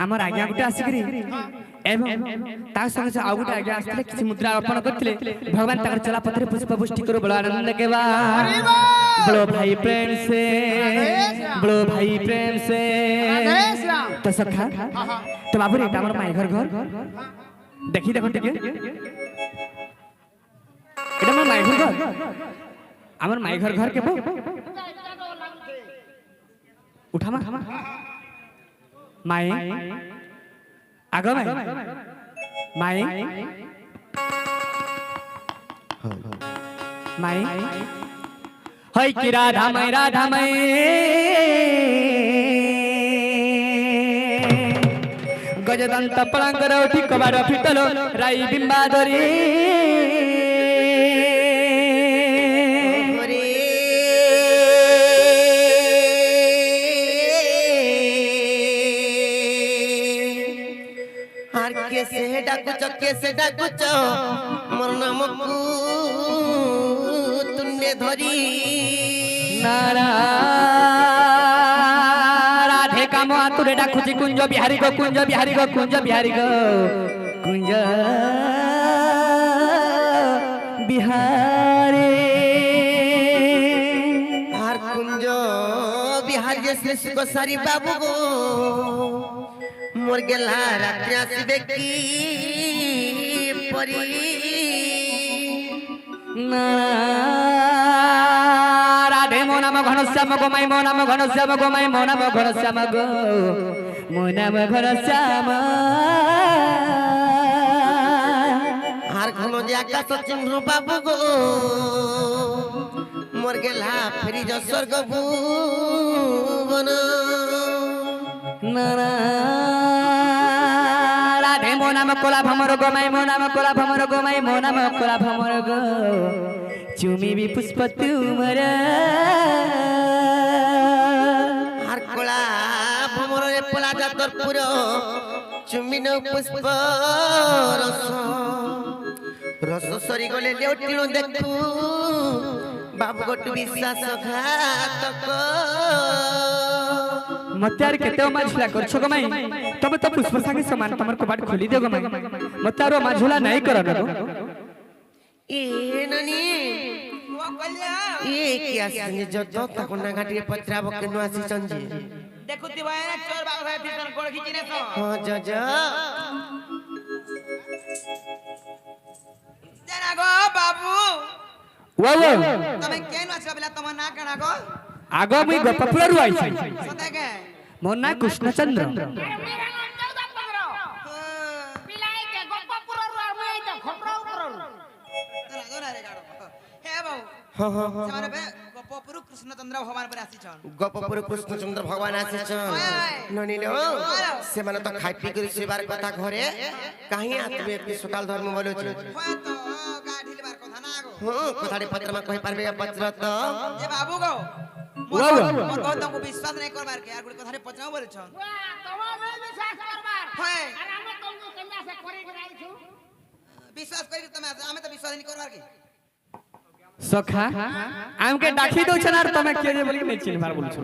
आमर आज्ञा गुटे आसिकरी एवं ता संगे आ गुटे आज्ञा आस्ते किछि मुद्रा अर्पण करथिले भगवान ताकर चला पत्रे पुष्प पुष्टि करो बड़ा आनंद के बा बड़ो भाई प्रेम से बड़ो भाई प्रेम से तो सखा तो बाबू रे हमर माई घर घर देखी देखो टिके एटा हमर माई घर घर हमर माई घर घर के बो उठामा माई आगो माई माई हई कि राधा मई गजदंत पलंगर उठी कबाड़ फिटलो राई बिंबाधरी कैसे डाकुच मोर नाम को तुन्ने धरी नारा राधे काम आतुरे डाकुची कुंज बिहारी गो कुंज बिहारी गो कुंज बिहारी गो कुंज बिहारी आर कुंज बिहारी श्री सुखसारी बाबू गो मोर गेला रात्रि आसीबे की परी राधे मो नाम घनश्याम गो माई मो नाम घनश्याम गो माई मो नाम घनश्याम गो मो नाम घनश्याम हार घनो जे आकाश चिन्ह बाबू गो मोर गेला फेरी जो स्वर्ग भुवन नारा राधे मो नाम कोला भमर गो माई मो नाम कोला भमर गो माई मो नाम कोला भमर गो चुमी भी पुष्प तुमर हर कोला भमर रे पोला जातर पुरो चुमी न पुष्प रस रस सरी गले लेउटिनो देखू बाबू गोटू विश्वास घातक मते आर केते माझुला करछो गो माई तबे तो पुष्प संगे समान तमर कबाट खोली दे गो माई मते आरो माझुला नहीं करो न गो ए ननी ओ कल्या ए किया संगे जतो तकोना घाटी पत्राबो केनु आसी चंजी देखुती भाई ना चोर बाबू भाई फिर गोड़ खींचने तो हां ज जना गो बाबू वो तमे केनु आछला बेला तम ना कना गो आगो मुई गोपपुर रु आइछि सते के मोर ना कृष्णचंद्र पिलाई के गोपपुर रु मुई त खपरा ऊपर रागो ना रे गाडो हे बाबू हां हां हां माने बे गोपपुर कृष्णचंद्र भगवान पर आसी छन गोपपुर कृष्णचंद्र भगवान आसी छन ननी लो से माने तो खाइ पी कर सेवार कथा घरे काहे आतबे एते सकाल धर्म बोलो छ होय तो गाढिल बार कथा ना आगो हां कथाडी पत्र में कहि पारबे पत्र तो ए बाबू गो मोर कहत को विश्वास नहीं करबार के यार गुड कथा रे पचनाओ बोले छन वाह तमा नहीं विश्वास करबार होय अरे हम तुमको कन्या से करे कराई छु विश्वास करी तमे हमें तो विश्वास नहीं करबार के सखा आम के डाकी दो छनार तमे के जे बोली नहीं चिन्ह बार बोल छु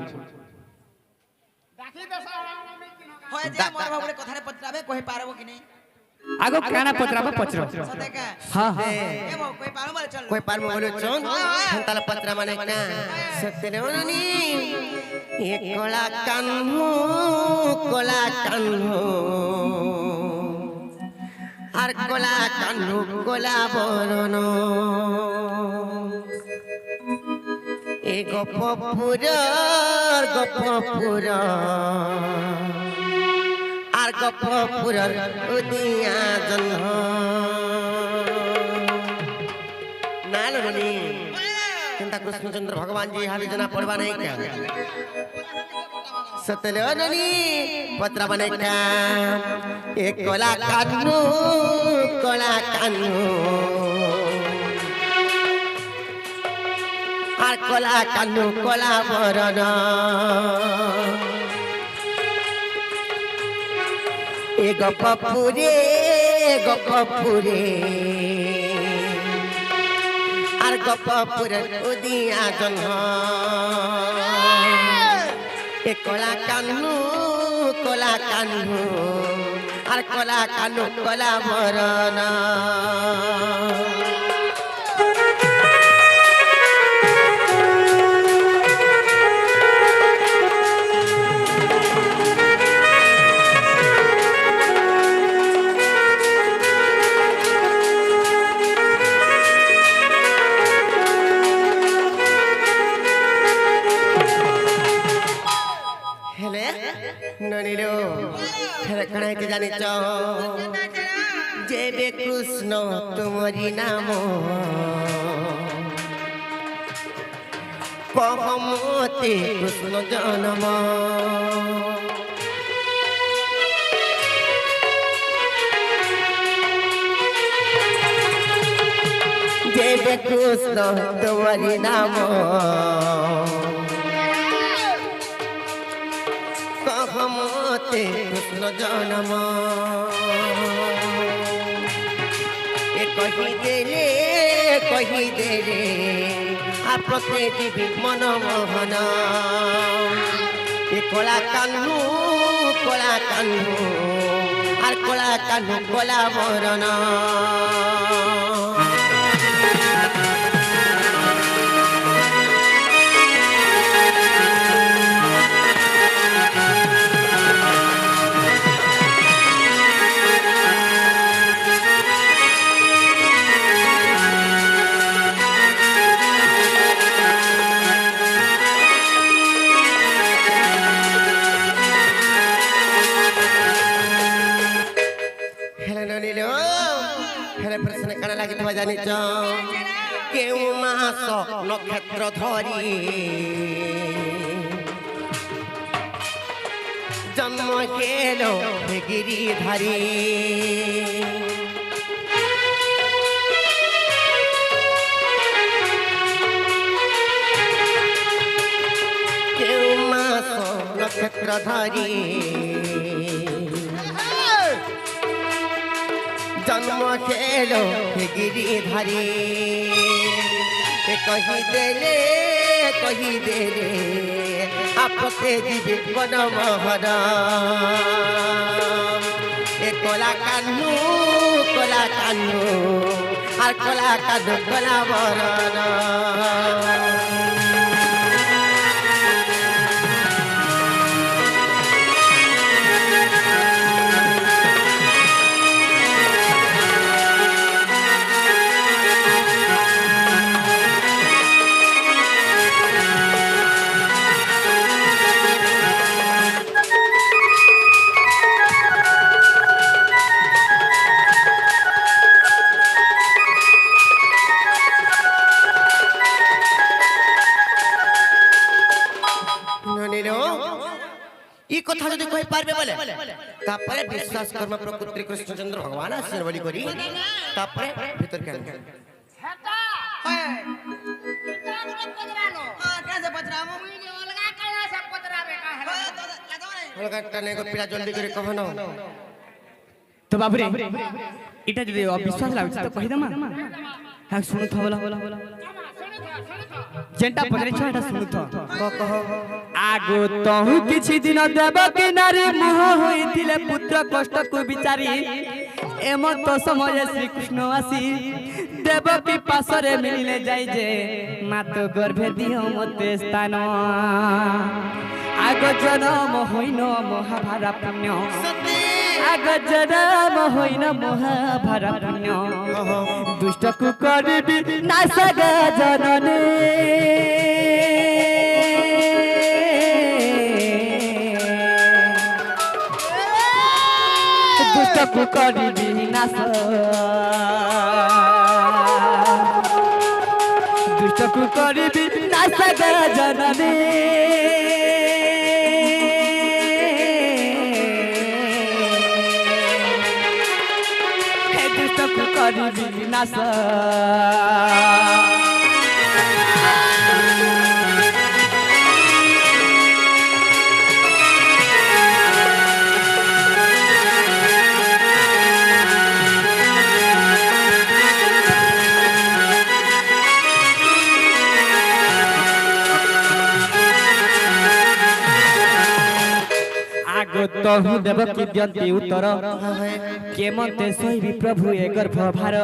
डाकी दो होय जे मोर बाबू कथा रे पचराबे कहि पारबो कि नहीं आगो काना पत्राबा पचरो सते का हां हां ए बो कोई पारो बोले चल कोई पारो बोले चल हंताल पत्रा माने ना सते ने ओनी एक कोला कान्हो आर कोला कान्हो कोला बरनो ए गपपुर आर गपपुर उदिया जन्ह नालनी चिंता कृष्णचंद्र भगवान जी हाली जना पड़वा नहीं क्या सतले ननी पत्र बने क्या एक कोला कान्नू आर कोला कान्नू कोला बरना ए गपपुरे आर गपपुर उदिया जन्ह ए कोला कान्नू কলা কানু আর কলা কানু কলা বরণ ননিলো হেরে কণাইতে জানিছ যেবে কৃষ্ণ তোমারি নাম কহমতে কৃষ্ণ জন্ম যেবে কৃষ্ণ তোমারি নাম কহমতে কৃষ্ণ জন্ম এ কহি দেলে আপতে দিবি মনমোহন এ কলা কানু আর কলা কানু কলা বরণ প্রশ্ন কানা লাগিথবা জানিছ কেউ মাস নক্ষত্র ধরি জন্ম কেল গিরিধারী কেউ মাস নক্ষত্র ধরি জন্ম খেল গিরিধারী কহি দেলে আপতে দিবে বনমোহন এ কলা কানু আর কলা কানু কলা বরণ কথা যদি কই পারবে বলে তারপরে বিশ্বাস কর্ম প্রকৃতি কৃষ্ণচন্দ্র ভগবান আসেন বলি করি তারপরে ভিতর কেন হেটা হয় এটা গুলো পজরানো কাজে পজরামো অলগা কায়া সব পজরাবে কা হেলা অলগা টানে গো পিলা জলদি করে কহ না তো বাবুরে এটা যদি অবিশ্বাস লাগুছে তো কহি দমা হ্যাঁ শুনু থ বলা যেটা পজরে ছ এটা শুনু থ কহ আগো তহু কিছু দিন দেবকী নারী মোহ হইতিলে পুত্র কষ্টকু বিচারি এমত সময়ে শ্রীকৃষ্ণ আসি দেবকী পাশরে মিলিলে যাই যে মাত গর্ভে দিও মতে স্থান আগ জনম হইন মহাভারা পুণ্য আগ জনম হইন মহাভারা পুণ্য দুষ্টকু করিবি নাশগ জননে দুষ্টকু করিবি নাশ দুষ্টকু করিবি নাশগ জননে দুষ্টকু করিবি নাশ আগত कहूँ देवकी दियंती उत्तर केमते सही प्रभु ए गर्भ भार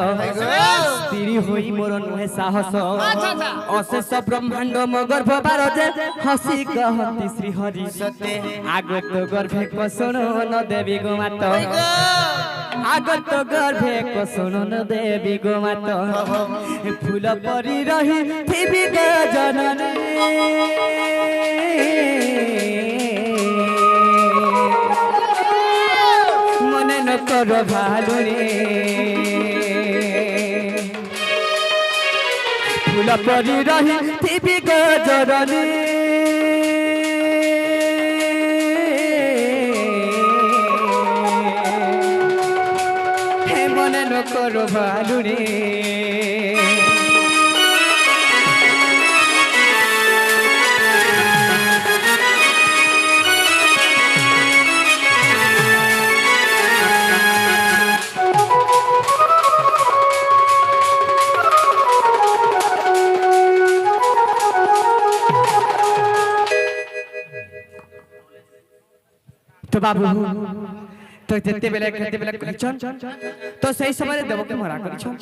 स्त्री होई मोर नुहे साहस अशेष ब्रह्मांड मो गर्भ भार जे हसी कहती श्री हरि सत्य आगत गर्भे कसुण न देवी गोमात आगत गर्भे कसुण न देवी गोमात फूल परी रही थिबी जननी मने न कर भालुनी फूल परी रही थिबी जननी মনে নকর ভালুরে তো বাবু তো যেতেবেলে করিছন তো সেই সময় দেবকে মরা করিছন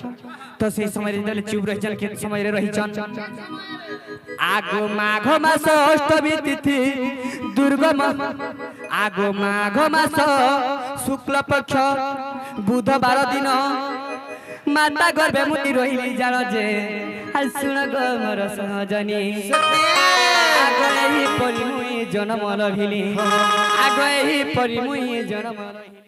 তো সেই সময় যেতে চুপ রহিছন কে সময় রহিছন আগো মাঘ মাস অষ্টমী তিথি দুর্গম আগো মাঘ মাস শুক্ল পক্ষ বুধবার দিন মাতা গর্ভে মুনি রহিলি জানো যে আর শুণ গো মোর সহজনী আগে এই পরিমুই জন্ম লভিলি আগে এই পরিমুই জন্ম লভিলি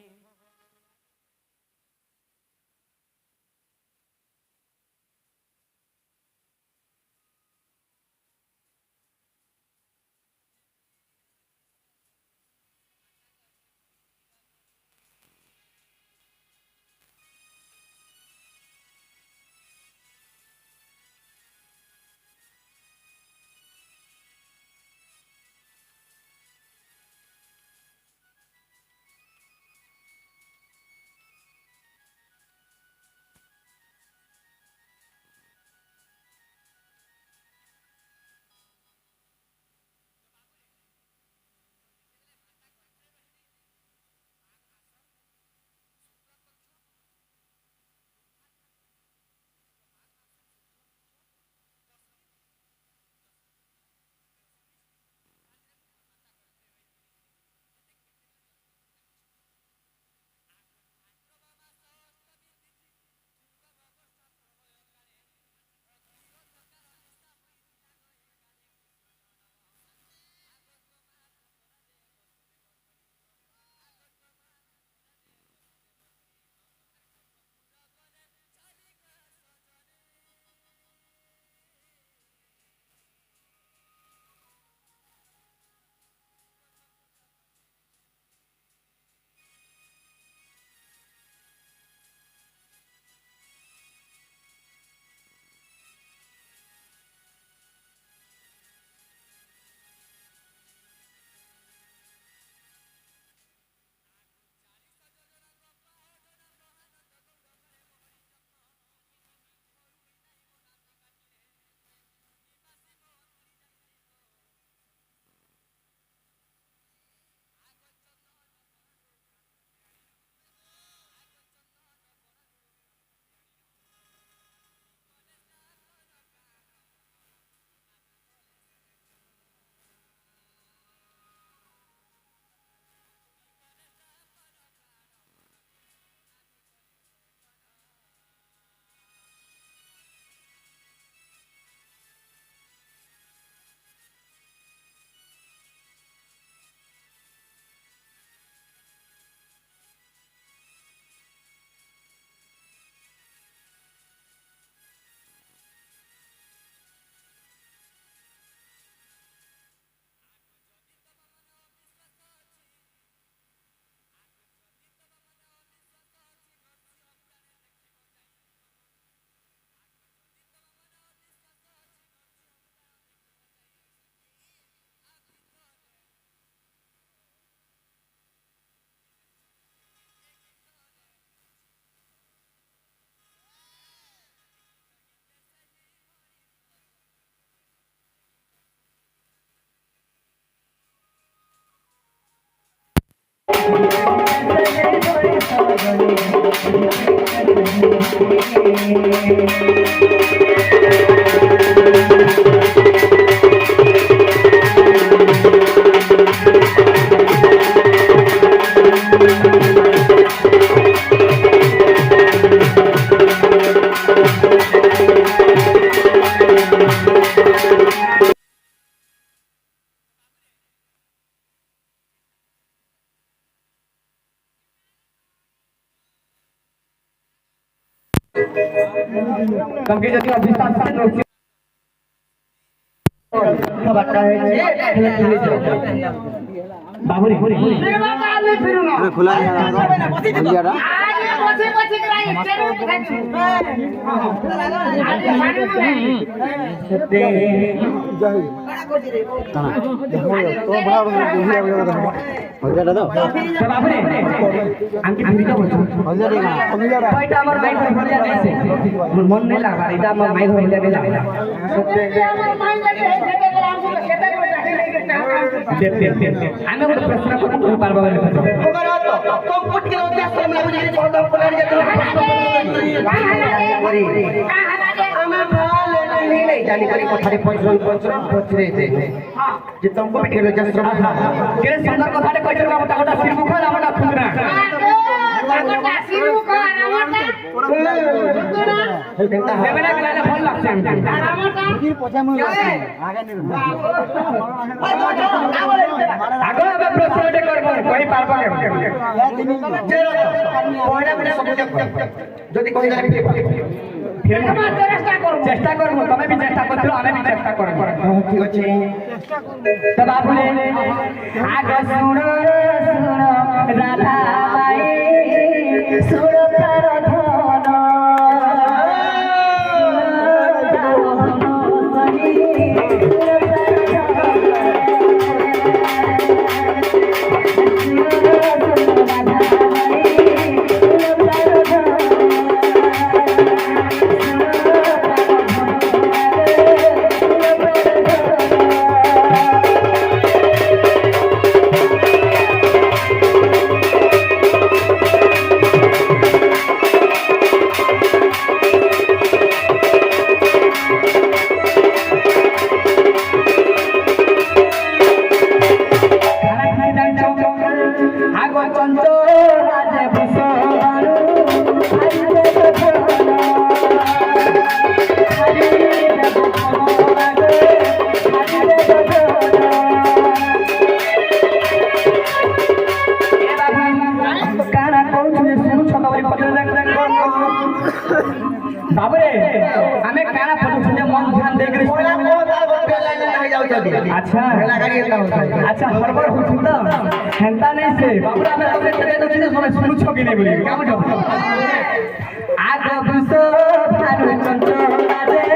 কালকে যদি অভিস্থান রয়েছে খাবারটা হয়েছে খেলে যাও বাবুরি খোলা বলিয়াটা মন নেই লাগবার এটা আমার মাই ঘর হইলে আমি ଗୋଟେ ପ୍ରଶ୍ନ କରୁ ତୁ ପାରବା ବୋଲି ଜାଣିକରି କଥାରେ ପଚରେ ଯେ ତମକୁ ବି କେବେ ଶ୍ରମ କେତେ ସୁନ୍ଦର କଥାଟେ କହିଥିଲେ ବାବୁ ତାଙ୍କଟା ଶ୍ରୀମୁଖ ଆମଟା ଖୁନ୍ଦରା ସେବେଳେ କହିଲେ ଭଲ ଲାଗୁଛି ଆଗ ଏବେ ପ୍ରଶ୍ନଟେ କରିବ କହିପାରବ ଯଦି କହିଦେଲେ চেষ্টা করবো তুমি বি চেষ্টা করছো আমি বি চেষ্টা করবো ঠিক আছে তো বাবুলে আগ শুনো শুনো রাধা মাই শুনো তার ধন বাবুরে আমি কানা পড়ুছি মন ধ্যান দেই আচ্ছা আচ্ছা হরবর হচ্ছে তো হেনতা নেই সে বাবুরে আমি তোকে তেরে দছি যে সবাই শুনুছ কি নেই বলি কেমন যাব আগ বিষ ভানু চন্দ্র রাজে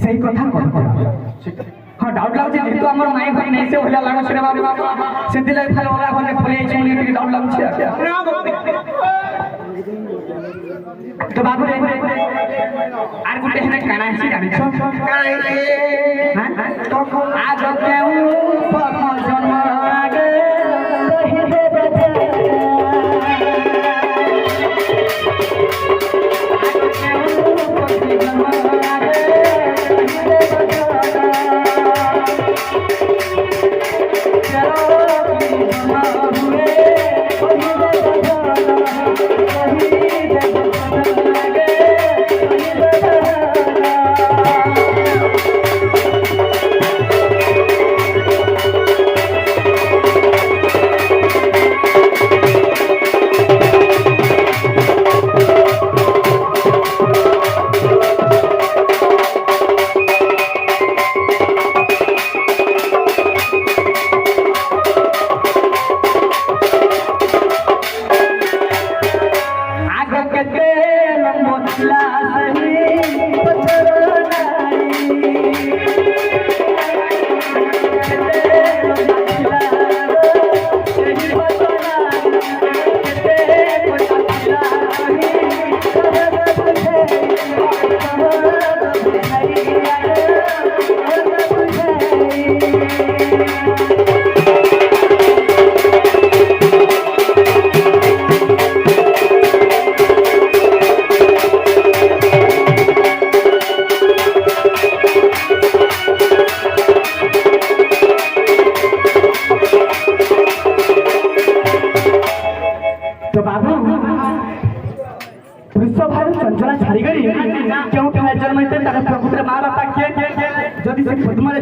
সেই কথা কথা ହଁ ଡାଉଟ୍ ଲାଗୁଛି ଯେହେତୁ ଆମର ମାଇ ଘର ନେଇ ସେ ଭଳିଆ ଲାଗୁଛି ରେ ବାବୁ ସେଥିଲାଗି ଖାଲି ଅଲଗା ଘରେ ପଳେଇ ଯାଇଛି ବୋଲି ଟିକେ ଡାଉଟ୍ ଲାଗୁଛି ତ ବାବୁ ରେ আর গুটে হেনে কানা আছে জানিছ আজ কেউ প্রথম জন্ম আগে রহিবে বেঁচে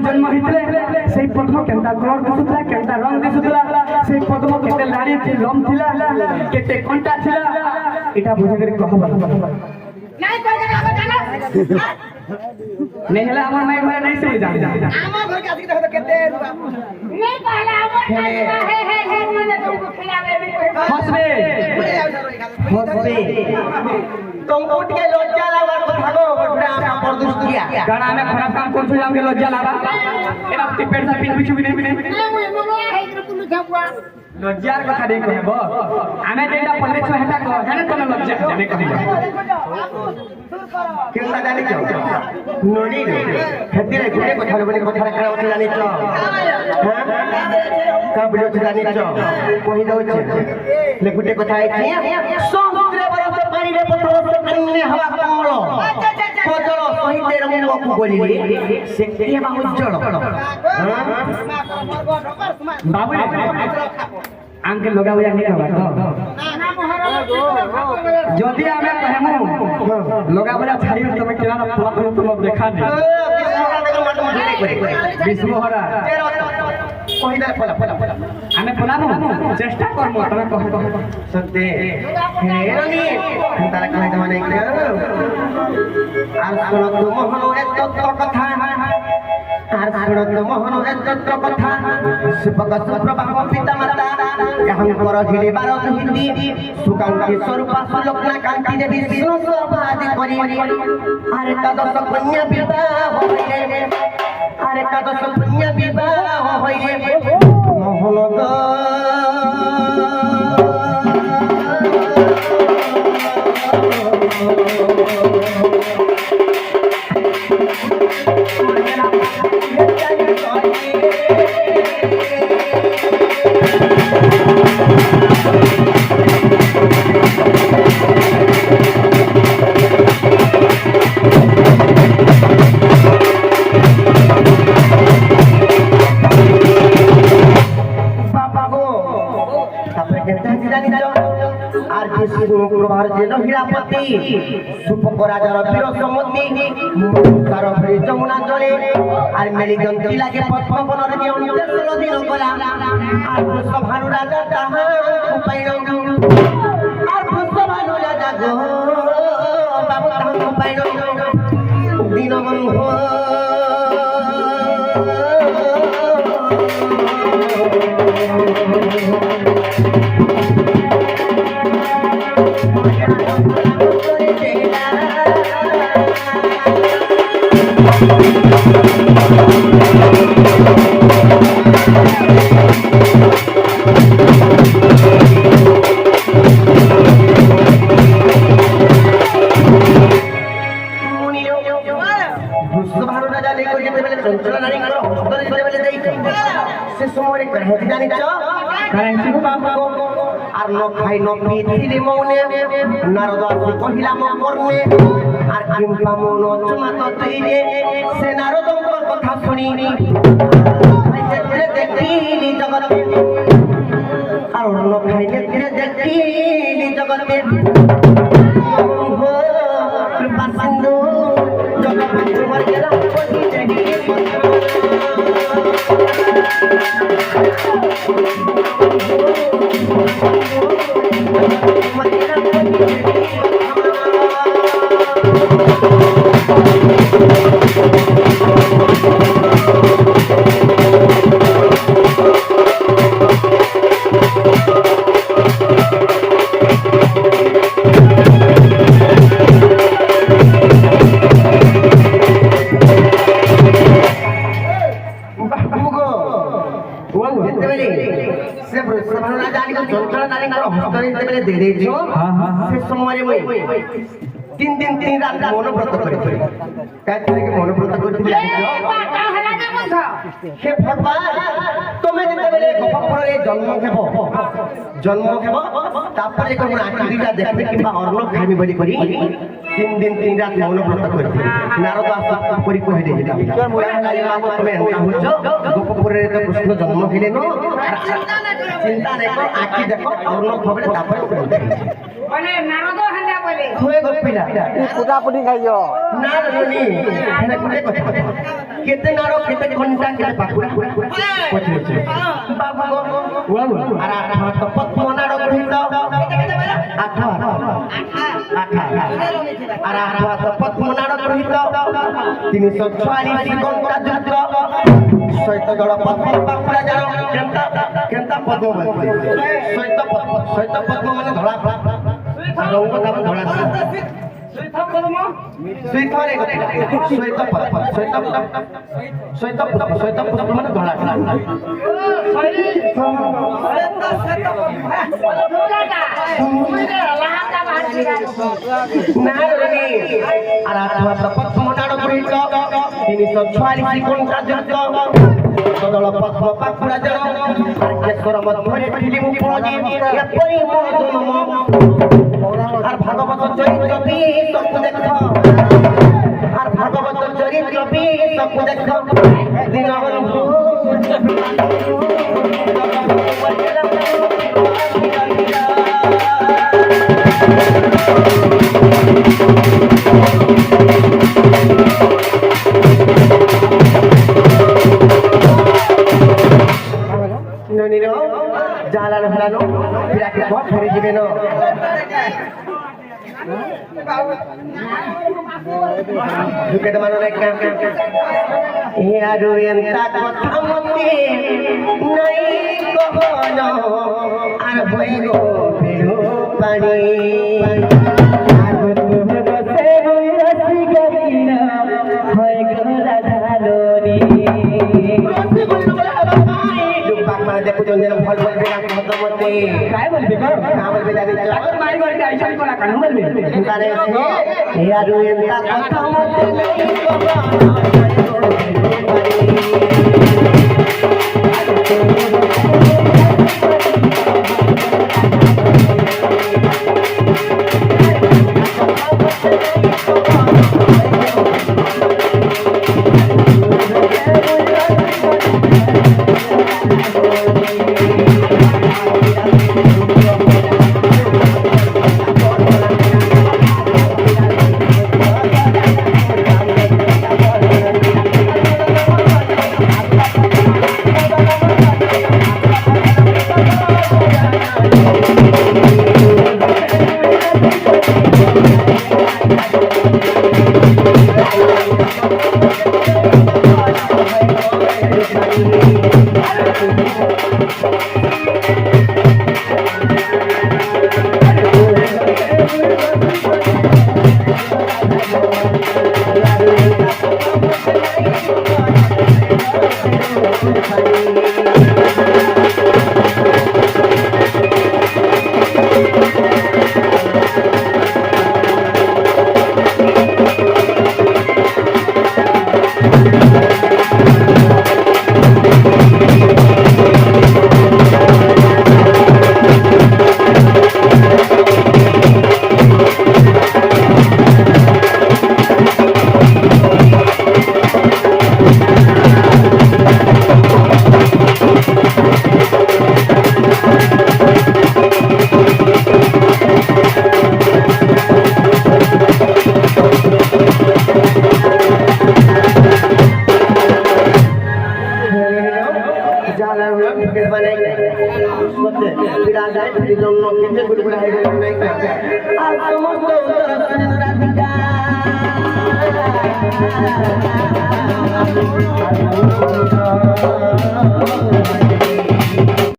जन्म होते से पद्म केन्ता कलर दिशुला केन्ता रंग दिशुला से पद्म केते लाड़ी थी लम थिला केते कंटा थिला एटा बुझे करी कहबा नहीं कोई जगह आबे जाना नहीं हला हमर माई घर नहीं से जान हमर घर के आदि देखो केते नहीं कहला हमर हे मने तुमको खिलावे हसबे तुमको के लज्जा लावा भागो बड़ा आप परदुस किया गाना में खराब काम कर छुई हमके लज्जा लावा एरा पेट सा पिन पिछु बिने बिने मने है इधर कुलु जाबुआ लज्जार কথা দেই কহব আমি যেটা পলে ছ হেটা কহ জানে তোমে লজ্জা জানে কহিলা কেনটা জানি ছ ননি হেতিরে গুটে কথা বলি কথা রা করা জানি ছ হ্যাঁ কা বলি জানি ছ কহি দউছে লে গুটে কথা আইছি সমুদ্রে বরফ পানি রে পথর পানি হওয়া কমল পজল সহিতে রঙ্গকু বলিলে সে কেবা উজ্জ্বল বাবু आंके लगा हुआ नहीं खबर जदी हमें कहमु लगा हुआ छाड़ी तुम केना फला तुम देखा दे विष्णुहरा कहिदा फला फला हमें फलानो चेष्टा करमु तमे कह सत्य हे रनी तारा कहे माने आर सुनो मोहन एक कथा आर सुनो मोहन एक कथा सुपक सुप्रभा पिता माता यहंकर घिले बारो हिंदी सुकांती स्वरूप सुलोकना कांती देवी विष्णु समाधि करी अरे एकादश कन्या विवाह होइले अरे एकादश कन्या विवाह होइले मोहन सुपराजर वीर सम्मति मुसार भरी जमुना जले आर मेली जंती लागे पद्मवन रे अंतेल दिन गला आर वृषभानु राजा ताहा उपाइनो आर वृषभानु राजा गो बाबू ताहा उपाइनो दिन मन हो Thank you. ହସ୍ତରେ ଯେତେବେଳେ ଦେଇଛ ସେ ସମୟରେ କାହିଁକି ଜାଣିଛ କାହିଁକି ବାପାକୁ আর ন খাই ন পিথিলি মৌনে নারদ আসি কহিলা ম কর্ণে আর কিংবা মন চুমাত তৈরে সে নারদঙ্কর কথা শুনি দেখিলি জগতে আর ন খাইলে ফিরে দেখিলি জগতে কৃপা সিন্ধু জগবন্ধু মর্যাদা কহি দেহি तीन दिन तीन रात मनोव्रत कर मनोव्रत कर तुम्हें गोपापुर जन्म जन्म देखते कि अन्न खाइबी बोली तीन दिन तीन रात मनोव्रत कर नारद आसरी गोपापुर तो कृष्ण जन्म खेले चिंता नहीं आखि देख अन्न खबरे মানে নারদ হান্ডা বলে हुए गोपिला পুটা পুটি খাইও ना रनी हेने कुटे कथा केते नारो केते घंटा केते पाकुरा पछे बाबा बाबू आरा तो पद्म नारो कहित आठा आठा आरा तो पद्म नारो कहित 344 घंटा युद्ध सहित दल पद्म पाकुरा जानो केंता केंता पद्म सहित पद्म माने धड़ा रंग का धड़ा श्वेत पद्म श्वेत रे श्वेत पद्म श्वेत पद्म माने धड़ा पद्म नाड़ गृहित 344 घंटा युद्ध दल पद्म पाकुड़ा जन केशर मध्य ठिली मु पड़ी एपरी मो जन्म আর ভাগবত চরিত্র বি তকু দেখ আর ভাগবত চরিত্র বি তকু দেখ দিন বন্ধু ननिनो जालान हलानो फिराके बहुत घरे जिबे न दुकेत मानो ने काम यारो एंता कथा मते नहीं कहनो आर भई गो बेरो पानी बसे होई रसी गबिना होय गला धालोनी देखो जो जन फल बोल बेगा मत मते काय बोल बेगा का बोल बेगा रे अगर मारी मारी के ऐसा कोला कान बोल बे तारे से यारो एंता कथा मते नहीं जाला के बनाई सोते बिना जाए फिर जन्म केते गुड़गुड़ा है नहीं आ समस्त उत्तर राधिका